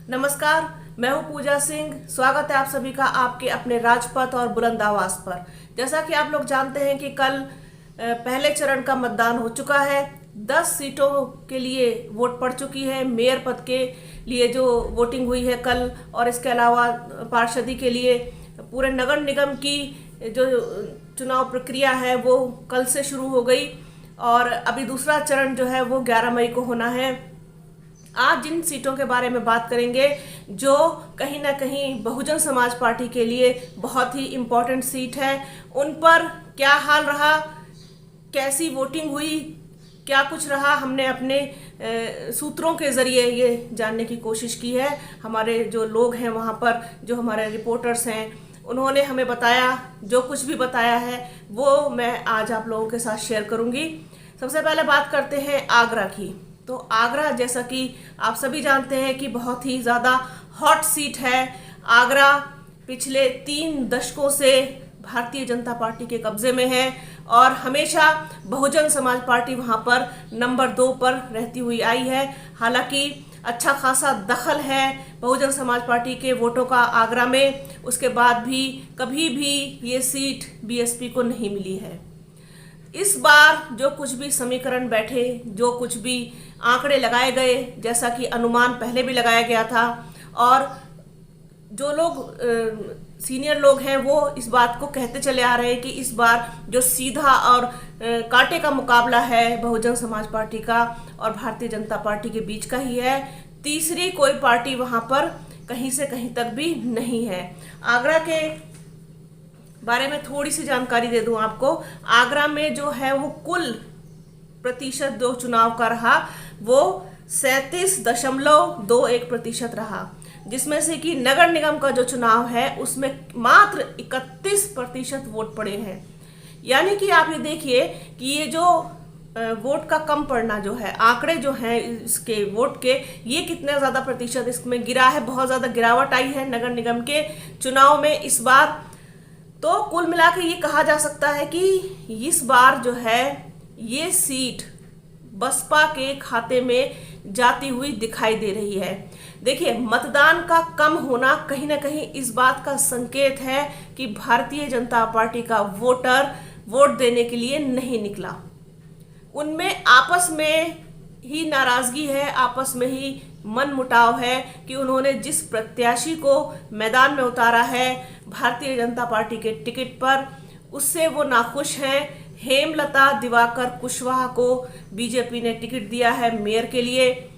नमस्कार, मैं हूं पूजा सिंह। स्वागत है आप सभी का आपके अपने राजपथ और बुलंद आवाज पर। जैसा कि आप लोग जानते हैं कि कल पहले चरण का मतदान हो चुका है। 10 सीटों के लिए वोट पड़ चुकी है। मेयर पद के लिए जो वोटिंग हुई है कल, और इसके अलावा पार्षदी के लिए पूरे नगर निगम की जो चुनाव प्रक्रिया है वो कल से शुरू हो गई और अभी दूसरा चरण जो है वो 11 मई को होना है। आज जिन सीटों के बारे में बात करेंगे जो कहीं ना कहीं बहुजन समाज पार्टी के लिए बहुत ही इम्पोर्टेंट सीट है, उन पर क्या हाल रहा, कैसी वोटिंग हुई, क्या कुछ रहा, हमने अपने सूत्रों के जरिए ये जानने की कोशिश की है। हमारे जो लोग हैं वहाँ पर, जो हमारे रिपोर्टर्स हैं, उन्होंने हमें बताया, जो कुछ भी बताया है वो मैं आज आप लोगों के साथ शेयर करूँगी। सबसे पहले बात करते हैं आगरा की। तो आगरा, जैसा कि आप सभी जानते हैं कि बहुत ही ज़्यादा हॉट सीट है। आगरा पिछले 3 दशकों से भारतीय जनता पार्टी के कब्जे में है और हमेशा बहुजन समाज पार्टी वहां पर नंबर 2 पर रहती हुई आई है। हालांकि अच्छा खासा दखल है बहुजन समाज पार्टी के वोटों का आगरा में, उसके बाद भी कभी भी ये सीट बीएसपी को नहीं मिली है। इस बार जो कुछ भी समीकरण बैठे, जो कुछ भी आंकड़े लगाए गए, जैसा कि अनुमान पहले भी लगाया गया था, और जो लोग सीनियर लोग हैं वो इस बात को कहते चले आ रहे हैं कि इस बार जो सीधा और कांटे का मुकाबला है बहुजन समाज पार्टी का और भारतीय जनता पार्टी के बीच का ही है। तीसरी कोई पार्टी वहां पर कहीं से कहीं तक भी नहीं है। आगरा के बारे में थोड़ी सी जानकारी दे दूं आपको। आगरा में जो है वो कुल प्रतिशत जो चुनाव का रहा वो 37.21% रहा, जिसमें से कि नगर निगम का जो चुनाव है उसमें मात्र 31% वोट पड़े हैं। यानी कि आप ये देखिए कि ये जो वोट का कम पड़ना जो है, आंकड़े जो हैं इसके वोट के, ये कितना ज़्यादा प्रतिशत इसमें गिरा है। बहुत ज़्यादा गिरावट आई है नगर निगम के चुनाव में इस बार। तो कुल मिला के ये कहा जा सकता है कि इस बार जो है ये सीट बसपा के खाते में जाती हुई दिखाई दे रही है। देखिए, मतदान का कम होना कहीं ना कहीं इस बात का संकेत है कि भारतीय जनता पार्टी का वोटर वोट देने के लिए नहीं निकला। उनमें आपस में ही नाराजगी है, आपस में ही मन मुटाव है कि उन्होंने जिस प्रत्याशी को मैदान में उतारा है भारतीय जनता पार्टी के टिकट पर, उससे वो नाखुश हैं। हेमलता दिवाकर कुशवाहा को बीजेपी ने टिकट दिया है मेयर के लिए।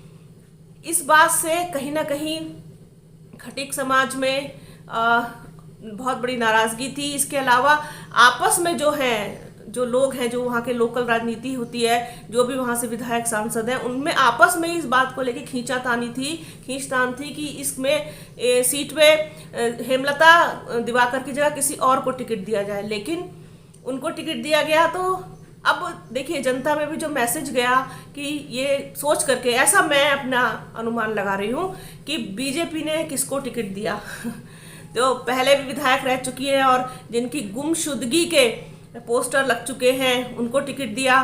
इस बात से कहीं ना कहीं खटीक समाज में बहुत बड़ी नाराजगी थी। इसके अलावा आपस में जो लोग हैं, जो वहाँ के लोकल राजनीति होती है, जो भी वहाँ से विधायक सांसद हैं, उनमें आपस में इस बात को लेके खींचतान थी कि इसमें सीट पे हेमलता दिवाकर की जगह किसी और को टिकट दिया जाए, लेकिन उनको टिकट दिया गया। तो अब देखिए, जनता में भी जो मैसेज गया कि ये सोच करके, ऐसा मैं अपना अनुमान लगा रही हूँ कि बीजेपी ने किसको टिकट दिया तो पहले भी विधायक रह चुकी है और जिनकी गुमशुदगी के पोस्टर लग चुके हैं उनको टिकट दिया।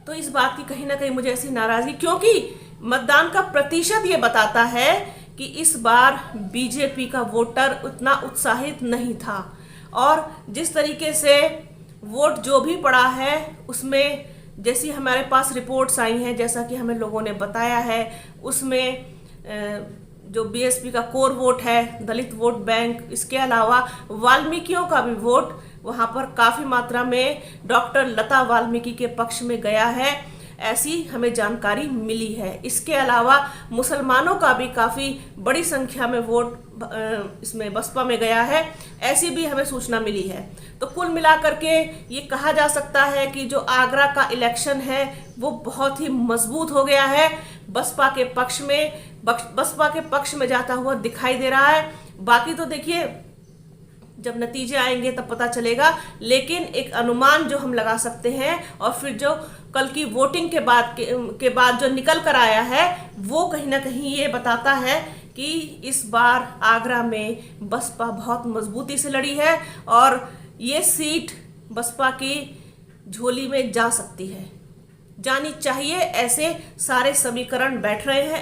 तो इस बात की कहीं ना कहीं मुझे ऐसी नाराजगी, क्योंकि मतदान का प्रतिशत ये बताता है कि इस बार बीजेपी का वोटर उतना उत्साहित नहीं था, और जिस तरीके से वोट जो भी पड़ा है उसमें, जैसी हमारे पास रिपोर्ट्स आई हैं, जैसा कि हमें लोगों ने बताया है, उसमें जो बीएसपी का कोर वोट है, दलित वोट बैंक, इसके अलावा वाल्मीकियों का भी वोट वहाँ पर काफ़ी मात्रा में डॉक्टर लता वाल्मीकि के पक्ष में गया है, ऐसी हमें जानकारी मिली है। इसके अलावा मुसलमानों का भी काफ़ी बड़ी संख्या में वोट इसमें बसपा में गया है, ऐसी भी हमें सूचना मिली है। तो कुल मिलाकर के ये कहा जा सकता है कि जो आगरा का इलेक्शन है वो बहुत ही मजबूत हो गया है, बसपा के पक्ष में जाता हुआ दिखाई दे रहा है। बाकी तो देखिए, जब नतीजे आएंगे तब पता चलेगा, लेकिन एक अनुमान जो हम लगा सकते हैं और फिर जो कल की वोटिंग के बाद जो निकल कर आया है वो कहीं ना कहीं ये बताता है कि इस बार आगरा में बसपा बहुत मजबूती से लड़ी है और ये सीट बसपा की झोली में जा सकती है। जानी चाहिए। ऐसे सारे समीकरण बैठ रहे हैं,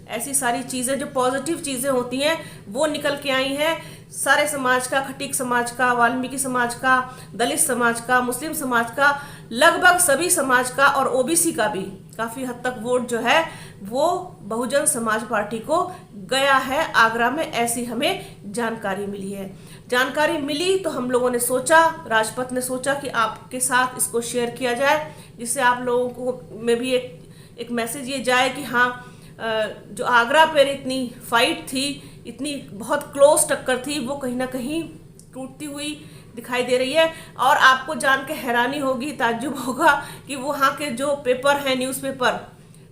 ऐसी सारी चीज़ें जो पॉजिटिव चीज़ें होती हैं वो निकल के आई हैं। सारे समाज का, खटीक समाज का, वाल्मीकि समाज का, दलित समाज का, मुस्लिम समाज का, लगभग सभी समाज का और ओबीसी का भी काफ़ी हद तक वोट जो है वो बहुजन समाज पार्टी को गया है आगरा में, ऐसी हमें जानकारी मिली है। जानकारी मिली तो हम लोगों ने सोचा, राजपथ ने सोचा कि आपके साथ इसको शेयर किया जाए, जिससे आप लोगों को में भी एक मैसेज ये जाए कि हाँ, जो आगरा पर इतनी फाइट थी, इतनी बहुत क्लोज टक्कर थी, वो कहीं ना कहीं टूटती हुई दिखाई दे रही है। और आपको जान के हैरानी होगी, ताज्जुब होगा कि वहाँ के जो पेपर हैं, न्यूज़पेपर,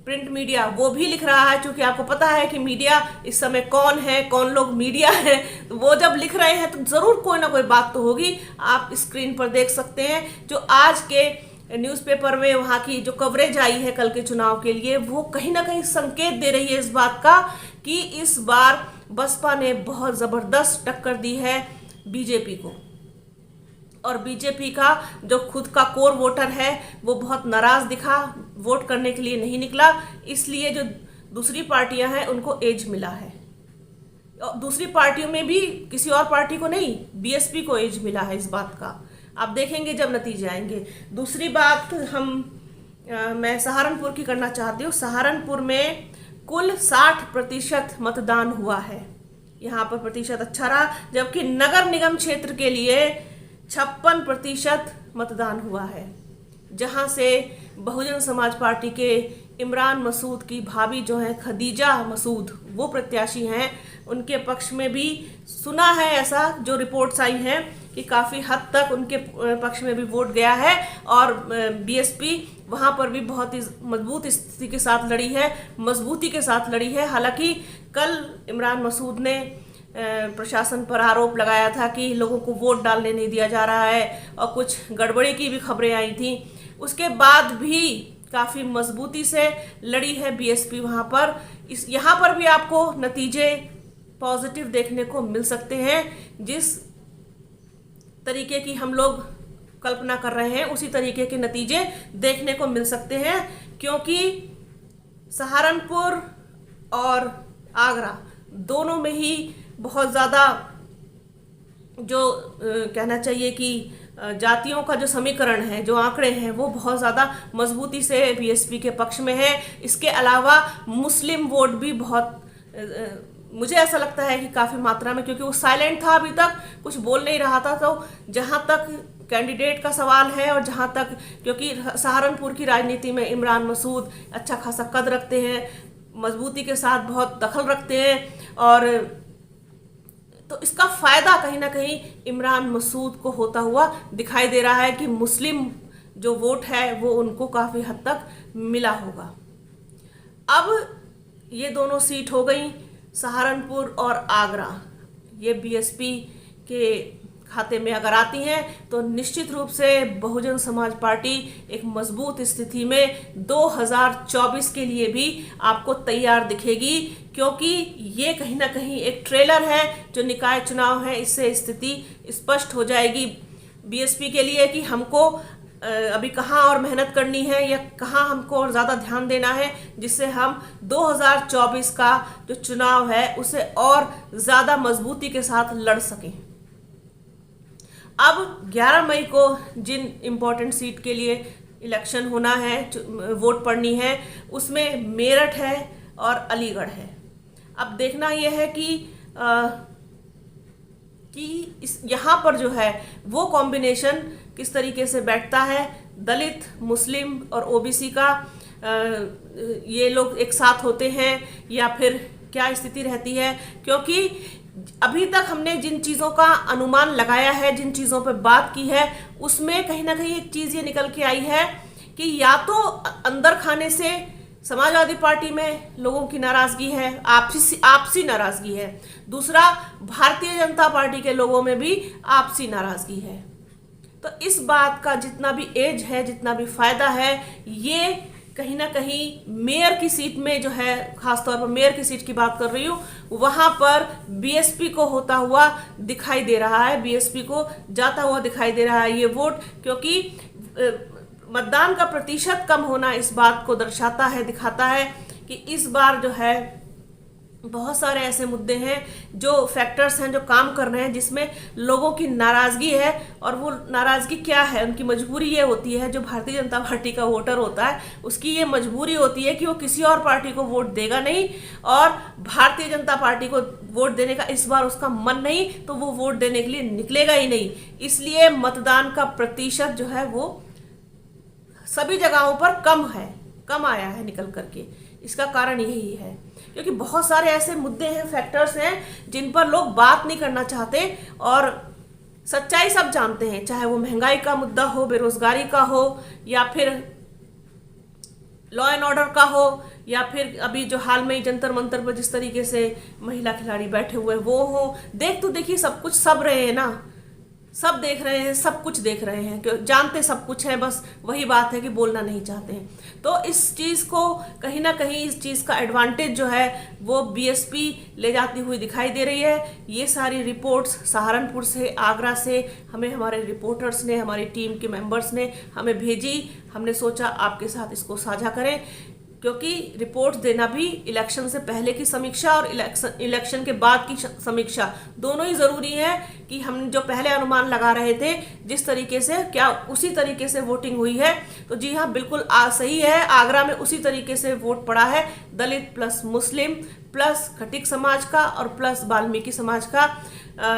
प्रिंट मीडिया, वो भी लिख रहा है। क्योंकि आपको पता है कि मीडिया इस समय कौन है, कौन लोग मीडिया है, तो वो जब लिख रहे हैं तो ज़रूर कोई ना कोई बात तो होगी। आप स्क्रीन पर देख सकते हैं जो आज के न्यूज़पेपर में वहाँ की जो कवरेज आई है कल के चुनाव के लिए, वो कहीं ना कहीं संकेत दे रही है इस बात का कि इस बार बसपा ने बहुत ज़बरदस्त टक्कर दी है बीजेपी को। और बीजेपी का जो खुद का कोर वोटर है वो बहुत नाराज़ दिखा, वोट करने के लिए नहीं निकला। इसलिए जो दूसरी पार्टियां हैं उनको एज मिला है। और दूसरी पार्टियों में भी किसी और पार्टी को नहीं, बीएसपी को एज मिला है इस बात का। आप देखेंगे जब नतीजे आएंगे। दूसरी बात मैं सहारनपुर की करना चाहती हूँ। सहारनपुर में कुल 60% मतदान हुआ है। यहाँ पर प्रतिशत अच्छा रहा, जबकि नगर निगम क्षेत्र के लिए 56% मतदान हुआ है, जहां से बहुजन समाज पार्टी के इमरान मसूद की भाभी जो है खदीजा मसूद, वो प्रत्याशी हैं। उनके पक्ष में भी सुना है, ऐसा जो रिपोर्ट्स आई हैं कि काफ़ी हद तक उनके पक्ष में भी वोट गया है। और बीएसपी वहां पर भी बहुत ही मजबूत स्थिति के साथ लड़ी है, मजबूती के साथ लड़ी है। हालांकि कल इमरान मसूद ने प्रशासन पर आरोप लगाया था कि लोगों को वोट डालने नहीं दिया जा रहा है, और कुछ गड़बड़ी की भी खबरें आई थी। उसके बाद भी काफ़ी मजबूती से लड़ी है बीएसपी वहाँ पर। यहाँ पर भी आपको नतीजे पॉजिटिव देखने को मिल सकते हैं। जिस तरीके की हम लोग कल्पना कर रहे हैं उसी तरीके के नतीजे देखने को मिल सकते हैं, क्योंकि सहारनपुर और आगरा दोनों में ही बहुत ज़्यादा जो कहना चाहिए कि जातियों का जो समीकरण है, जो आंकड़े हैं, वो बहुत ज़्यादा मजबूती से बीएसपी के पक्ष में है। इसके अलावा मुस्लिम वोट भी बहुत मुझे ऐसा लगता है कि काफ़ी मात्रा में, क्योंकि वो साइलेंट था, अभी तक कुछ बोल नहीं रहा था। तो जहाँ तक कैंडिडेट का सवाल है और जहाँ तक, क्योंकि सहारनपुर की राजनीति में इमरान मसूद अच्छा खासा कद रखते हैं, मजबूती के साथ बहुत दखल रखते हैं, और तो इसका फ़ायदा कहीं ना कहीं इमरान मसूद को होता हुआ दिखाई दे रहा है कि मुस्लिम जो वोट है वो उनको काफ़ी हद तक मिला होगा। अब ये दोनों सीट हो गई, सहारनपुर और आगरा, ये बीएसपी के खाते में अगर आती हैं तो निश्चित रूप से बहुजन समाज पार्टी एक मजबूत स्थिति में 2024 के लिए भी आपको तैयार दिखेगी, क्योंकि ये कहीं ना कहीं एक ट्रेलर है जो निकाय चुनाव है। इससे स्थिति स्पष्ट हो जाएगी बीएसपी के लिए कि हमको अभी कहाँ और मेहनत करनी है या कहाँ हमको और ज़्यादा ध्यान देना है, जिससे हम 2024 का जो चुनाव है उसे और ज़्यादा मजबूती के साथ लड़ सकें। अब 11 मई को जिन इम्पोर्टेंट सीट के लिए इलेक्शन होना है, वोट पड़नी है, उसमें मेरठ है और अलीगढ़ है। अब देखना यह है कि यहाँ पर जो है वो कॉम्बिनेशन किस तरीके से बैठता है। दलित, मुस्लिम और ओबीसी का ये लोग एक साथ होते हैं या फिर क्या स्थिति रहती है, क्योंकि अभी तक हमने जिन चीज़ों का अनुमान लगाया है, जिन चीज़ों पर बात की है, उसमें कहीं ना कहीं एक चीज़ ये निकल के आई है कि या तो अंदर खाने से समाजवादी पार्टी में लोगों की नाराज़गी है, आपसी नाराज़गी है। दूसरा, भारतीय जनता पार्टी के लोगों में भी आपसी नाराज़गी है। तो इस बात का जितना भी एज है, जितना भी फायदा है, ये कहीं ना कहीं मेयर की सीट में जो है, खासतौर पर मेयर की सीट की बात कर रही हूँ, वहाँ पर बीएसपी को होता हुआ दिखाई दे रहा है, बीएसपी को जाता हुआ दिखाई दे रहा है ये वोट, क्योंकि मतदान का प्रतिशत कम होना इस बात को दर्शाता है, दिखाता है कि इस बार जो है बहुत सारे ऐसे मुद्दे हैं, जो फैक्टर्स हैं जो काम कर रहे हैं, जिसमें लोगों की नाराज़गी है। और वो नाराज़गी क्या है, उनकी मजबूरी ये होती है, जो भारतीय जनता पार्टी का वोटर होता है उसकी ये मजबूरी होती है कि वो किसी और पार्टी को वोट देगा नहीं, और भारतीय जनता पार्टी को वोट देने का इस बार उसका मन नहीं, तो वो वोट देने के लिए निकलेगा ही नहीं। इसलिए मतदान का प्रतिशत जो है वो सभी जगहों पर कम आया है निकल करके। इसका कारण यही है क्योंकि बहुत सारे ऐसे मुद्दे हैं, फैक्टर्स हैं जिन पर लोग बात नहीं करना चाहते, और सच्चाई सब जानते हैं, चाहे वो महंगाई का मुद्दा हो, बेरोजगारी का हो, या फिर लॉ एंड ऑर्डर का हो, या फिर अभी जो हाल में ही जंतर मंतर पर जिस तरीके से महिला खिलाड़ी बैठे हुए वो हो। तो देखिए सब कुछ सब रहे हैं ना, सब देख रहे हैं, सब कुछ देख रहे हैं, क्यों जानते सब कुछ है, बस वही बात है कि बोलना नहीं चाहते हैं। तो इस चीज़ को कहीं ना कहीं, इस चीज़ का एडवांटेज जो है वो बीएसपी ले जाती हुई दिखाई दे रही है। ये सारी रिपोर्ट्स सहारनपुर से, आगरा से हमें हमारे रिपोर्टर्स ने, हमारी टीम के मेंबर्स ने हमें भेजी। हमने सोचा आपके साथ इसको साझा करें, क्योंकि रिपोर्ट देना भी इलेक्शन से पहले की समीक्षा और इलेक्शन के बाद की समीक्षा दोनों ही ज़रूरी है, कि हम जो पहले अनुमान लगा रहे थे जिस तरीके से, क्या उसी तरीके से वोटिंग हुई है। तो जी हाँ, बिल्कुल सही है। आगरा में उसी तरीके से वोट पड़ा है, दलित प्लस मुस्लिम प्लस खटिक समाज का और प्लस वाल्मीकि समाज का।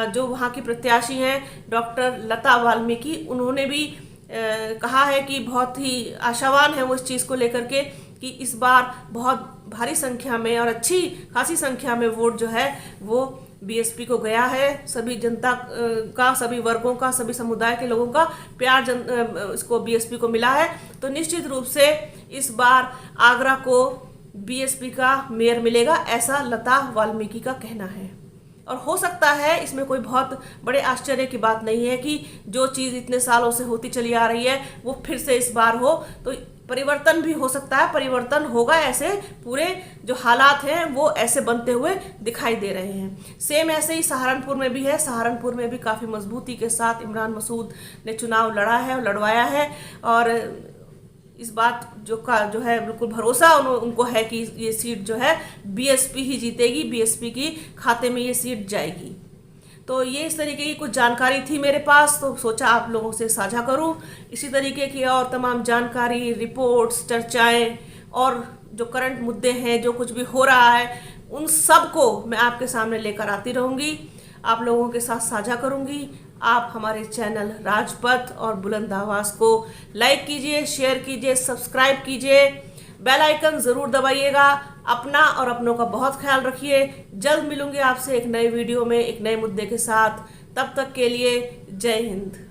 जो वहाँ की प्रत्याशी हैं डॉक्टर लता वाल्मीकि, उन्होंने भी कहा है कि बहुत ही आशावान है वो इस चीज़ को लेकर के कि इस बार बहुत भारी संख्या में और अच्छी खासी संख्या में वोट जो है वो बीएसपी को गया है। सभी जनता का, सभी वर्गों का, सभी समुदाय के लोगों का प्यार इसको बीएसपी को मिला है। तो निश्चित रूप से इस बार आगरा को बीएसपी का मेयर मिलेगा, ऐसा लता वाल्मीकि का कहना है। और हो सकता है इसमें कोई बहुत बड़े आश्चर्य की बात नहीं है कि जो चीज़ इतने सालों से होती चली आ रही है वो फिर से इस बार हो, तो परिवर्तन भी हो सकता है, परिवर्तन होगा। ऐसे पूरे जो हालात हैं वो ऐसे बनते हुए दिखाई दे रहे हैं। सेम ऐसे ही सहारनपुर में भी है। सहारनपुर में भी काफ़ी मजबूती के साथ इमरान मसूद ने चुनाव लड़ा है और लड़वाया है, और इस बात जो है बिल्कुल भरोसा उनको है कि ये सीट जो है बीएसपी ही जीतेगी, बीएसपी की खाते में ये सीट जाएगी। तो ये इस तरीके की कुछ जानकारी थी मेरे पास, तो सोचा आप लोगों से साझा करूं। इसी तरीके की और तमाम जानकारी, रिपोर्ट्स, चर्चाएं और जो करंट मुद्दे हैं, जो कुछ भी हो रहा है, उन सब को मैं आपके सामने लेकर आती रहूंगी, आप लोगों के साथ साझा करूंगी। आप हमारे चैनल राजपथ और बुलंद आवाज़ को लाइक कीजिए, शेयर कीजिए, सब्सक्राइब कीजिए, बेल आइकन ज़रूर दबाइएगा। अपना और अपनों का बहुत ख्याल रखिए। जल्द मिलूंगी आपसे एक नए वीडियो में एक नए मुद्दे के साथ। तब तक के लिए जय हिंद।